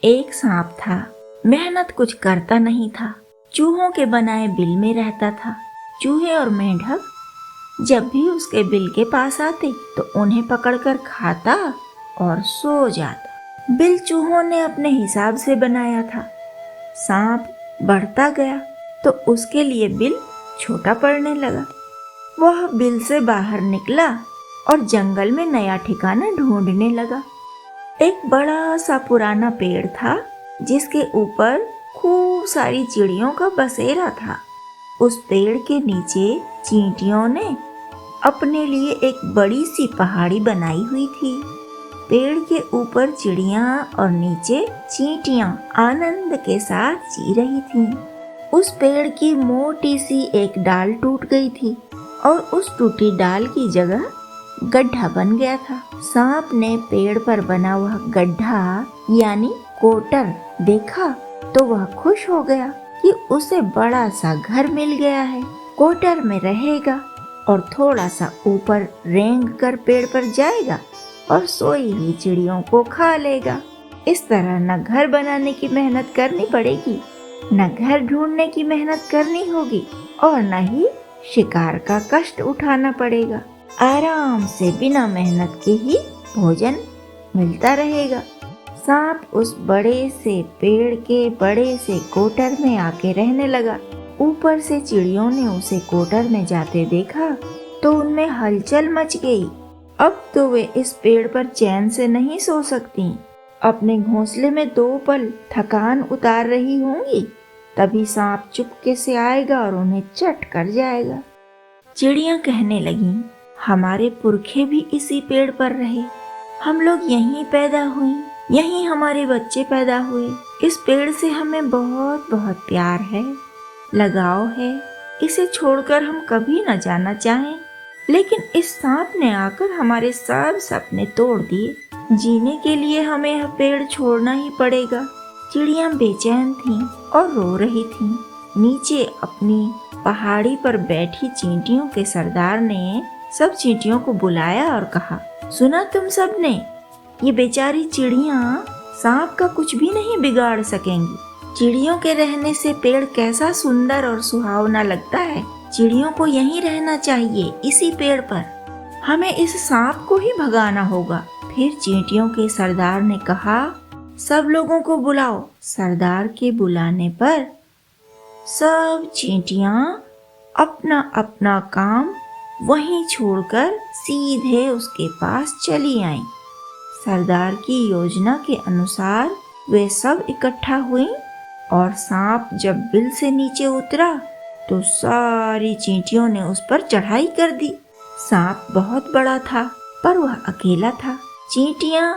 एक सांप था, मेहनत कुछ करता नहीं था, चूहों के बनाए बिल में रहता था। चूहे और मेंढक जब भी उसके बिल के पास आते तो उन्हें पकड़कर खाता और सो जाता। बिल चूहों ने अपने हिसाब से बनाया था। सांप बढ़ता गया तो उसके लिए बिल छोटा पड़ने लगा। वह बिल से बाहर निकला और जंगल में नया ठिकाना ढूंढने लगा। एक बड़ा सा पुराना पेड़ था जिसके ऊपर खूब सारी चिड़ियों का बसेरा था। उस पेड़ के नीचे चींटियों ने अपने लिए एक बड़ी सी पहाड़ी बनाई हुई थी। पेड़ के ऊपर चिड़ियां और नीचे चींटियां आनंद के साथ जी रही थीं। उस पेड़ की मोटी सी एक डाल टूट गई थी और उस टूटी डाल की जगह गड्ढा बन गया था। सांप ने पेड़ पर बना वह गड्ढा यानी कोटर देखा तो वह खुश हो गया कि उसे बड़ा सा घर मिल गया है। कोटर में रहेगा और थोड़ा सा ऊपर रेंग कर पेड़ पर जाएगा और सोई हुई चिड़ियों को खा लेगा। इस तरह न घर बनाने की मेहनत करनी पड़ेगी, न घर ढूंढने की मेहनत करनी होगी और न ही शिकार का कष्ट उठाना पड़ेगा। आराम से बिना मेहनत के ही भोजन मिलता रहेगा। सांप उस बड़े से पेड़ के बड़े से कोटर में आके रहने लगा। ऊपर से चिड़ियों ने उसे कोटर में जाते देखा तो उनमें हलचल मच गई। अब तो वे इस पेड़ पर चैन से नहीं सो सकती। अपने घोंसले में 2 पल थकान उतार रही होंगी, तभी सांप चुपके से आएगा और उन्हें चट कर जाएगा। चिड़ियां कहने लगीं, हमारे पुरखे भी इसी पेड़ पर रहे, हम लोग यहीं पैदा हुई, यहीं हमारे बच्चे पैदा हुए। इस पेड़ से हमें बहुत बहुत प्यार है, लगाव है, इसे छोड़कर हम कभी न जाना चाहें। लेकिन इस सांप ने आकर हमारे सब सपने तोड़ दिए। जीने के लिए हमें यह पेड़ छोड़ना ही पड़ेगा। चिड़ियां बेचैन थीं और रो रही थीं। नीचे अपनी पहाड़ी पर बैठी चींटियों के सरदार ने सब चींटियों को बुलाया और कहा, सुना तुम सब ने, ये बेचारी चिड़ियां सांप का कुछ भी नहीं बिगाड़ सकेंगी। चिड़ियों के रहने से पेड़ कैसा सुंदर और सुहावना लगता है। चिड़ियों को यहीं रहना चाहिए, इसी पेड़ पर। हमें इस सांप को ही भगाना होगा। फिर चींटियों के सरदार ने कहा, सब लोगों को बुलाओ। सरदार के बुलाने पर सब चींटियां अपना अपना काम वहीं छोड़कर सीधे उसके पास चली आईं। सरदार की योजना के अनुसार वे सब इकट्ठा हुईं और सांप जब बिल से नीचे उतरा तो सारी चींटियों ने उस पर चढ़ाई कर दी। सांप बहुत बड़ा था पर वह अकेला था। चींटियां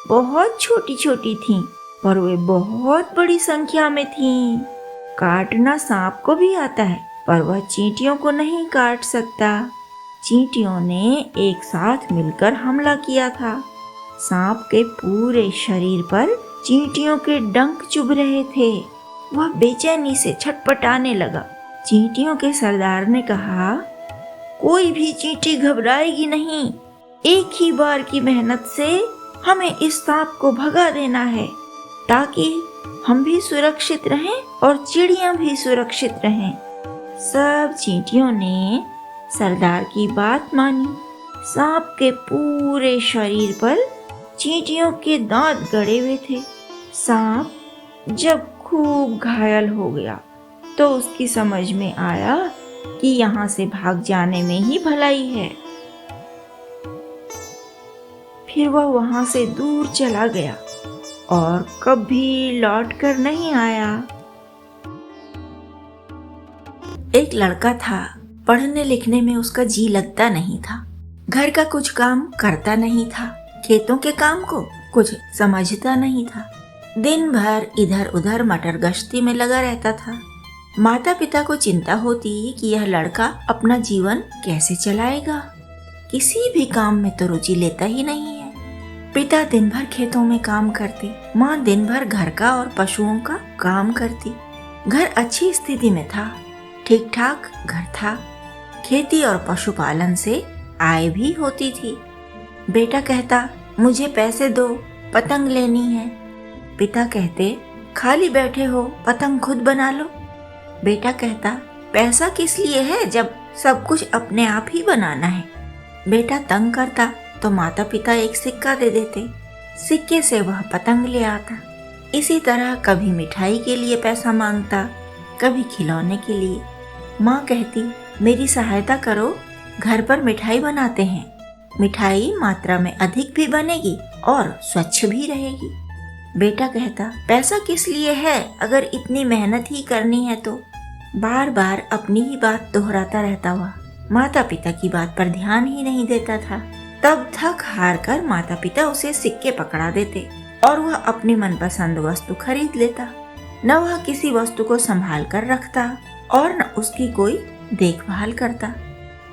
बहुत छोटी छोटी थीं पर वे बहुत बड़ी संख्या में थीं। काटना सांप को भी आता है पर वह चींटियों को नहीं काट सकता। चींटियों ने एक साथ मिलकर हमला किया था। सांप के पूरे शरीर पर चींटियों के डंक चुभ रहे थे। वह बेचैनी से छटपटाने लगा। चींटियों के सरदार ने कहा, कोई भी चींटी घबराएगी नहीं। एक ही बार की मेहनत से हमें इस सांप को भगा देना है ताकि हम भी सुरक्षित रहें और चिड़ियां भी सुरक्षित रहें। सब चींटियों ने सरदार की बात मानी। सांप के पूरे शरीर पर चींटियों के दांत गड़े हुए थे। सांप जब खूब घायल हो गया तो उसकी समझ में आया कि यहाँ से भाग जाने में ही भलाई है। फिर वह वहां से दूर चला गया और कभी लौट कर नहीं आया। एक लड़का था, पढ़ने लिखने में उसका जी लगता नहीं था। घर का कुछ काम करता नहीं था, खेतों के काम को कुछ समझता नहीं था। दिन भर इधर उधर मटर गश्ती में लगा रहता था। माता पिता को चिंता होती कि यह लड़का अपना जीवन कैसे चलाएगा। किसी भी काम में तो रुचि लेता ही नहीं है। पिता दिन भर खेतों में काम करते, माँ दिन भर घर का और पशुओं का काम करती। घर अच्छी स्थिति में था, ठीक ठाक घर था। खेती और पशुपालन से आय भी होती थी। बेटा कहता, मुझे पैसे दो, पतंग लेनी है। पिता कहते, खाली बैठे हो, पतंग खुद बना लो। बेटा कहता, पैसा किस लिए है जब सब कुछ अपने आप ही बनाना है। बेटा तंग करता तो माता पिता एक सिक्का दे देते, सिक्के से वह पतंग ले आता। इसी तरह कभी मिठाई के लिए पैसा मांगता, कभी खिलौने के लिए। माँ कहती, मेरी सहायता करो, घर पर मिठाई बनाते हैं। मिठाई मात्रा में अधिक भी बनेगी और स्वच्छ भी रहेगी। बेटा कहता, पैसा किस लिए है अगर इतनी मेहनत ही करनी है तो। बार बार अपनी ही बात दोहराता रहता हुआ माता पिता की बात पर ध्यान ही नहीं देता था। तब थक हार कर माता पिता उसे सिक्के पकड़ा देते और वह अपनी मनपसंद वस्तु खरीद लेता। न वह किसी वस्तु को संभाल कर रखता और न उसकी कोई देखभाल करता।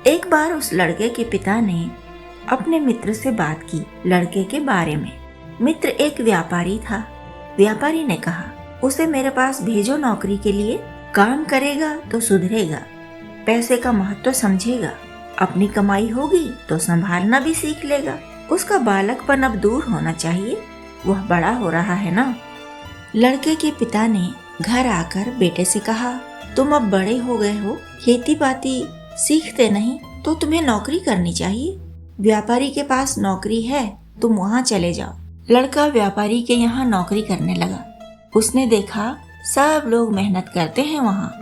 एक बार उस लड़के के पिता ने अपने मित्र से बात की लड़के के बारे में। मित्र एक व्यापारी था। व्यापारी ने कहा, उसे मेरे पास भेजो नौकरी के लिए, काम करेगा तो सुधरेगा, पैसे का महत्व समझेगा, अपनी कमाई होगी तो संभालना भी सीख लेगा। उसका बालकपन अब दूर होना चाहिए, वह बड़ा हो रहा है ना। लड़के के पिता ने घर आकर बेटे से कहा, तुम अब बड़े हो गए हो, खेती बाती सीखते नहीं तो तुम्हें नौकरी करनी चाहिए। व्यापारी के पास नौकरी है, तुम वहाँ चले जाओ। लड़का व्यापारी के यहाँ नौकरी करने लगा। उसने देखा सब लोग मेहनत करते हैं, वहाँ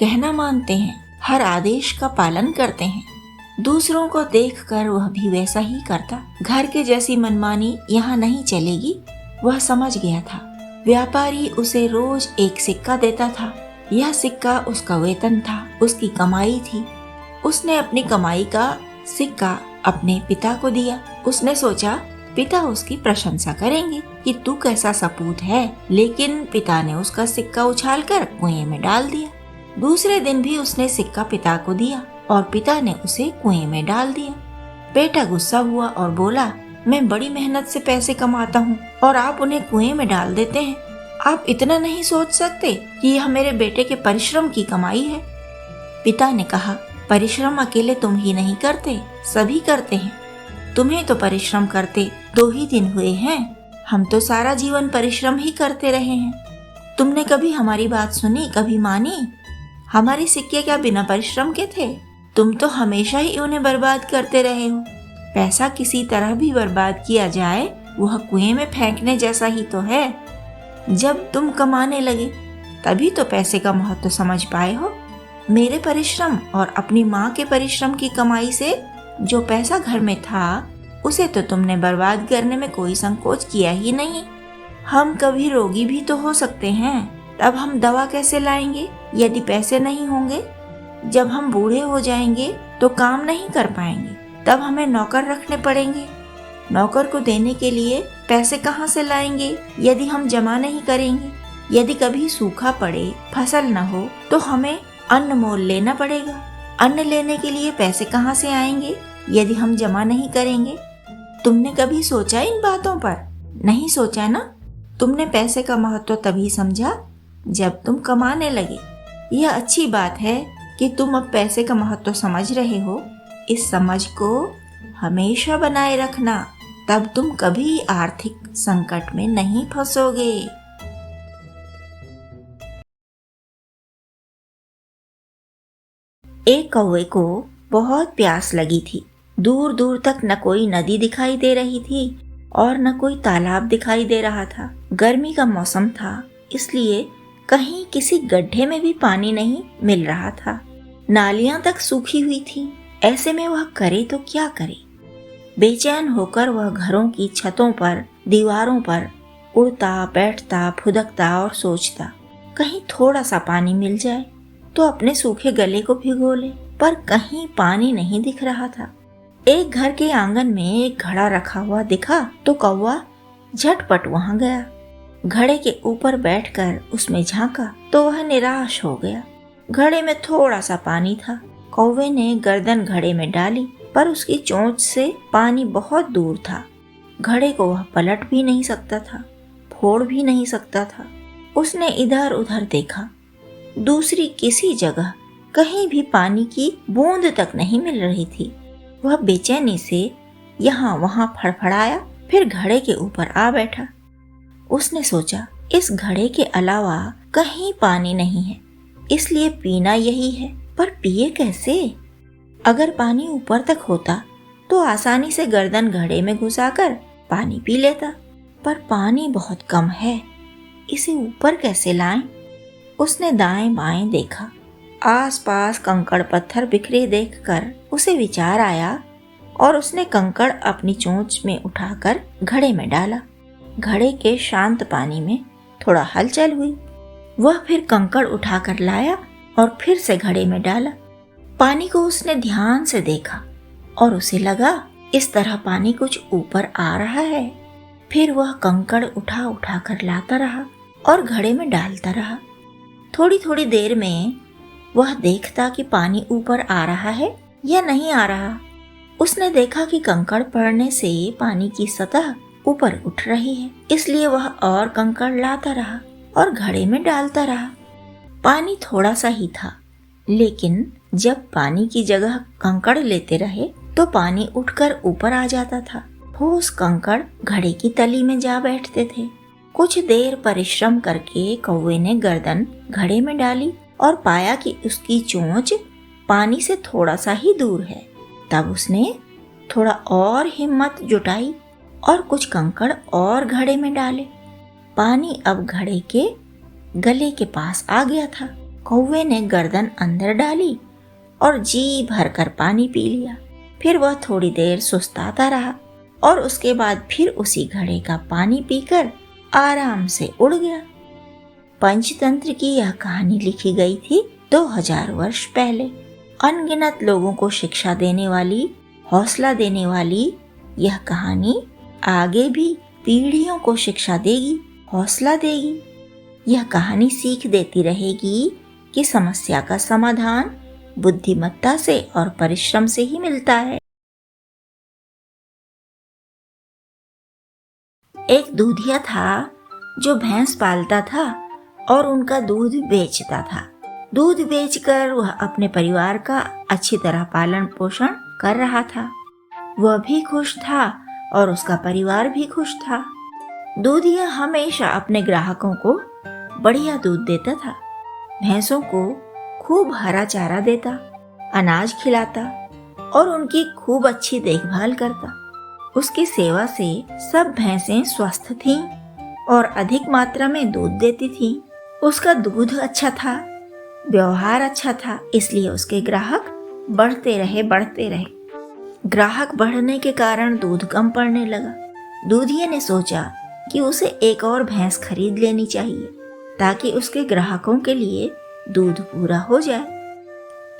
कहना मानते हैं, हर आदेश का पालन करते हैं। दूसरों को देखकर वह भी वैसा ही करता। घर के जैसी मनमानी यहाँ नहीं चलेगी, वह समझ गया था। व्यापारी उसे रोज एक सिक्का देता था। यह सिक्का उसका वेतन था, उसकी कमाई थी। उसने अपनी कमाई का सिक्का अपने पिता को दिया। उसने सोचा पिता उसकी प्रशंसा करेंगे कि तू कैसा सपूत है, लेकिन पिता ने उसका सिक्का उछालकर कुएं में डाल दिया। दूसरे दिन भी उसने सिक्का पिता को दिया और पिता ने उसे कुएं में डाल दिया। बेटा गुस्सा हुआ और बोला, मैं बड़ी मेहनत से पैसे कमाता हूँ और आप उन्हें कुएं में डाल देते हैं। आप इतना नहीं सोच सकते कि यह मेरे बेटे के परिश्रम की कमाई है। पिता ने कहा, परिश्रम अकेले तुम ही नहीं करते, सभी करते हैं। तुम्हें तो परिश्रम करते 2 ही दिन हुए हैं, हम तो सारा जीवन परिश्रम ही करते रहे हैं। तुमने कभी हमारी बात सुनी, कभी मानी? हमारे सिक्के क्या बिना परिश्रम के थे? तुम तो हमेशा ही उन्हें बर्बाद करते रहे हो। पैसा किसी तरह भी बर्बाद किया जाए, वह कुएं में फेंकने जैसा ही तो है। जब तुम कमाने लगे तभी तो पैसे का महत्व समझ पाए हो। मेरे परिश्रम और अपनी माँ के परिश्रम की कमाई से जो पैसा घर में था, उसे तो तुमने बर्बाद करने में कोई संकोच किया ही नहीं। हम कभी रोगी भी तो हो सकते हैं, तब हम दवा कैसे लाएंगे यदि पैसे नहीं होंगे? जब हम बूढ़े हो जाएंगे तो काम नहीं कर पाएंगे, तब हमें नौकर रखने पड़ेंगे। नौकर को देने के लिए पैसे कहाँ से लाएंगे यदि हम जमा नहीं करेंगे? यदि कभी सूखा पड़े, फसल न हो, तो हमें अन्न मोल लेना पड़ेगा। अन्न लेने के लिए पैसे कहाँ से आएंगे यदि हम जमा नहीं करेंगे? तुमने कभी सोचा इन बातों पर? नहीं सोचा ना। तुमने पैसे का महत्व तभी समझा जब तुम कमाने लगे। यह अच्छी बात है कि तुम अब पैसे का महत्व समझ रहे हो। इस समझ को हमेशा बनाए रखना, तब तुम कभी आर्थिक संकट में नहीं फंसोगे। एक कौवे को बहुत प्यास लगी थी। दूर दूर तक न कोई नदी दिखाई दे रही थी और न कोई तालाब दिखाई दे रहा था। गर्मी का मौसम था, इसलिए कहीं किसी गड्ढे में भी पानी नहीं मिल रहा था। नालियां तक सूखी हुई थी। ऐसे में वह करे तो क्या करे? बेचैन होकर वह घरों की छतों पर, दीवारों पर उड़ता, बैठता, फुदकता और सोचता, कहीं थोड़ा सा पानी मिल जाए तो अपने सूखे गले को भिगो ले। पर कहीं पानी नहीं दिख रहा था। एक घर के आंगन में एक घड़ा रखा हुआ दिखा तो कौवा झटपट वहां गया। घड़े के ऊपर बैठकर उसमें झांका तो वह निराश हो गया। घड़े में थोड़ा सा पानी था। कौवे ने गर्दन घड़े में डाली, पर उसकी चोंच से पानी बहुत दूर था। घड़े को वह पलट भी नहीं सकता था, फोड़ भी नहीं सकता था। उसने इधर उधर देखा, दूसरी किसी जगह कहीं भी पानी की बूंद तक नहीं मिल रही थी। वह बेचैनी से यहाँ वहाँ फड़फड़ाया, फिर घड़े के ऊपर आ बैठा। उसने सोचा, इस घड़े के अलावा कहीं पानी नहीं है, इसलिए पीना यही है। पर पिए कैसे? अगर पानी ऊपर तक होता तो आसानी से गर्दन घड़े में घुसाकर पानी पी लेता, पर पानी बहुत कम है, इसे ऊपर कैसे लाएं? उसने दाएं बाएं देखा। आसपास कंकड़ पत्थर बिखरे देखकर उसे विचार आया और उसने कंकड़ अपनी चोंच में उठाकर घड़े में डाला। घड़े के शांत पानी में थोड़ा हलचल हुई। वह फिर कंकड़ उठाकर लाया और फिर से घड़े में डाला। पानी को उसने ध्यान से देखा और उसे लगा इस तरह पानी कुछ ऊपर आ रहा है। फिर वह कंकड़ उठा उठा कर लाता रहा और घड़े में डालता रहा। थोड़ी थोड़ी देर में वह देखता कि पानी ऊपर आ रहा है या नहीं आ रहा। उसने देखा कि कंकड़ पड़ने से पानी की सतह ऊपर उठ रही है, इसलिए वह और कंकड़ लाता रहा और घड़े में डालता रहा। पानी थोड़ा सा ही था, लेकिन जब पानी की जगह कंकड़ लेते रहे तो पानी उठकर ऊपर आ जाता था। ठोस कंकड़ घड़े की तली में जा बैठते थे। कुछ देर परिश्रम करके कौवे ने गर्दन घड़े में डाली और पाया कि उसकी चोंच पानी से थोड़ा सा ही दूर है। तब उसने थोड़ा और हिम्मत जुटाई और कुछ कंकड़ और घड़े में डाले। पानी अब घड़े के गले के पास आ गया था। कौवे ने गर्दन अंदर डाली और जी भरकर पानी पी लिया। फिर वह थोड़ी देर सुस्ताता रहा और उसके बाद फिर उसी घड़े का पानी पीकर आराम से उड़ गया। पंचतंत्र की यह कहानी लिखी गई थी 2000 वर्ष पहले। अनगिनत लोगों को शिक्षा देने वाली, हौसला देने वाली यह कहानी आगे भी पीढ़ियों को शिक्षा देगी, हौसला देगी। यह कहानी सीख देती रहेगी कि समस्या का समाधान बुद्धिमत्ता से और परिश्रम से ही मिलता है। एक दूधिया था जो भैंस पालता था और उनका दूध बेचता था। दूध बेचकर वह अपने परिवार का अच्छी तरह पालन पोषण कर रहा था। वह भी खुश था और उसका परिवार भी खुश था। दूधिया हमेशा अपने ग्राहकों को बढ़िया दूध देता था। भैंसों को खूब हरा चारा देता, अनाज खिलाता और उनकी खूब अच्छी देखभाल करता। उसकी सेवा से सब भैंसें स्वस्थ थीं और अधिक मात्रा में दूध देती थीं। उसका दूध अच्छा था, व्यवहार अच्छा था, इसलिए उसके ग्राहक बढ़ते रहे। ग्राहक बढ़ने के कारण दूध कम पड़ने लगा। दूधिया ने सोचा कि उसे एक और भैंस खरीद लेनी चाहिए ताकि उसके ग्राहकों के लिए दूध पूरा हो जाए।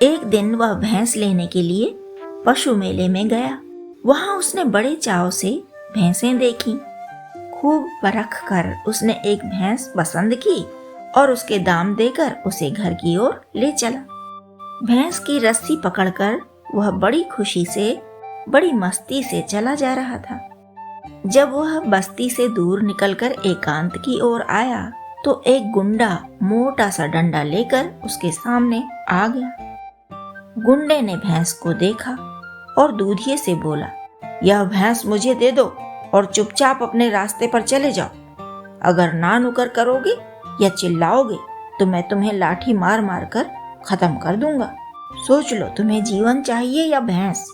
एक दिन वह भैंस लेने के लिए पशु मेले में गया। वहां उसने बड़े चाव से भैंसें देखी। खूब परख कर उसने एक भैंस पसंद की और उसके दाम देकर उसे घर की ओर ले चला। भैंस की रस्सी पकड़कर वह बड़ी खुशी से, बड़ी मस्ती से चला जा रहा था। जब वह बस्ती से दूर निकलकर एकांत की ओर आया तो एक गुंडा मोटा सा डंडा लेकर उसके सामने आ गया। गुंडे ने भैंस को देखा और दूधिये से बोला, यह भैंस मुझे दे दो और चुपचाप अपने रास्ते पर चले जाओ। अगर ना नुकर करोगे या चिल्लाओगे तो मैं तुम्हें लाठी मार मार कर खत्म कर दूंगा। सोच लो, तुम्हें जीवन चाहिए या भैंस?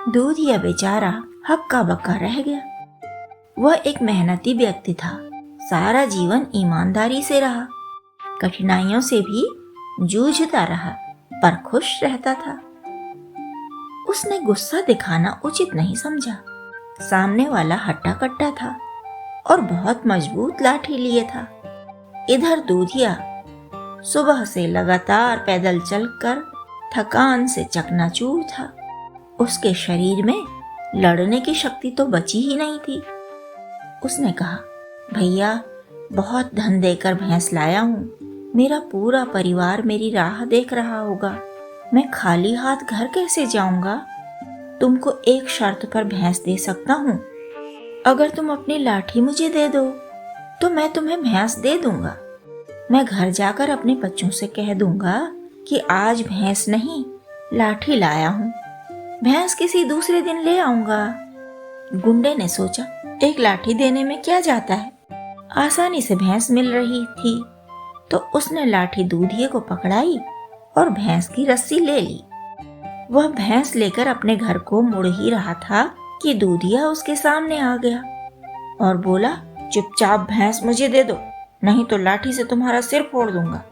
दूधिया बेचारा हक्का बक्का रह गया। वह एक मेहनती व्यक्ति था, सारा जीवन ईमानदारी से रहा, कठिनाइयों से भी जूझता रहा, पर खुश रहता था। उसने गुस्सा दिखाना उचित नहीं समझा। सामने वाला हट्टा कट्टा था और बहुत मजबूत लाठी लिए था। इधर दूधिया सुबह से लगातार पैदल चलकर थकान से चकनाचूर था। उसके शरीर में लड़ने की शक्ति तो बची ही नहीं थी। उसने कहा, भैया, बहुत धन देकर भैंस लाया हूँ। मेरा पूरा परिवार मेरी राह देख रहा होगा। मैं खाली हाथ घर कैसे जाऊंगा? तुमको एक शर्त पर भैंस दे सकता हूँ। अगर तुम अपनी लाठी मुझे दे दो तो मैं तुम्हें भैंस दे दूंगा। मैं घर जाकर अपने बच्चों से कह दूंगा कि आज भैंस नहीं, लाठी लाया हूँ। भैंस किसी दूसरे दिन ले आऊंगा। गुंडे ने सोचा, एक लाठी देने में क्या जाता है, आसानी से भैंस मिल रही थी, तो उसने लाठी दूधिये को पकड़ाई और भैंस की रस्सी ले ली। वह भैंस लेकर अपने घर को मुड़ ही रहा था कि दूधिया उसके सामने आ गया और बोला, चुपचाप भैंस मुझे दे दो, नहीं तो लाठी से तुम्हारा सिर फोड़ दूंगा।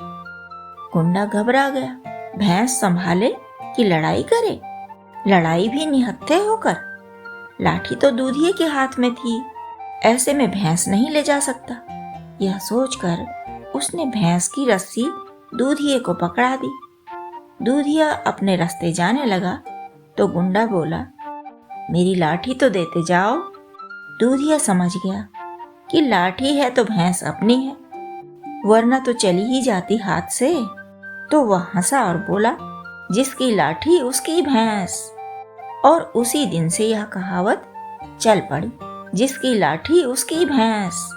गुंडा घबरा गया। भैंस संभाले कि लड़ाई करे, लड़ाई भी निहत्थे होकर। लाठी तो दूधिये के हाथ में थी, ऐसे में भैंस नहीं ले जा सकता। यह सोचकर उसने भैंस की रस्सी दूधिये को पकड़ा दी। दूधिया अपने रास्ते जाने लगा तो गुंडा बोला, मेरी लाठी तो देते जाओ। दूधिया समझ गया कि लाठी है तो भैंस अपनी है, वरना तो चली ही जाती हाथ से। तो वह हंसा और बोला, जिसकी लाठी उसकी भैंस। और उसी दिन से यह कहावत चल पड़ी, जिसकी लाठी उसकी भैंस।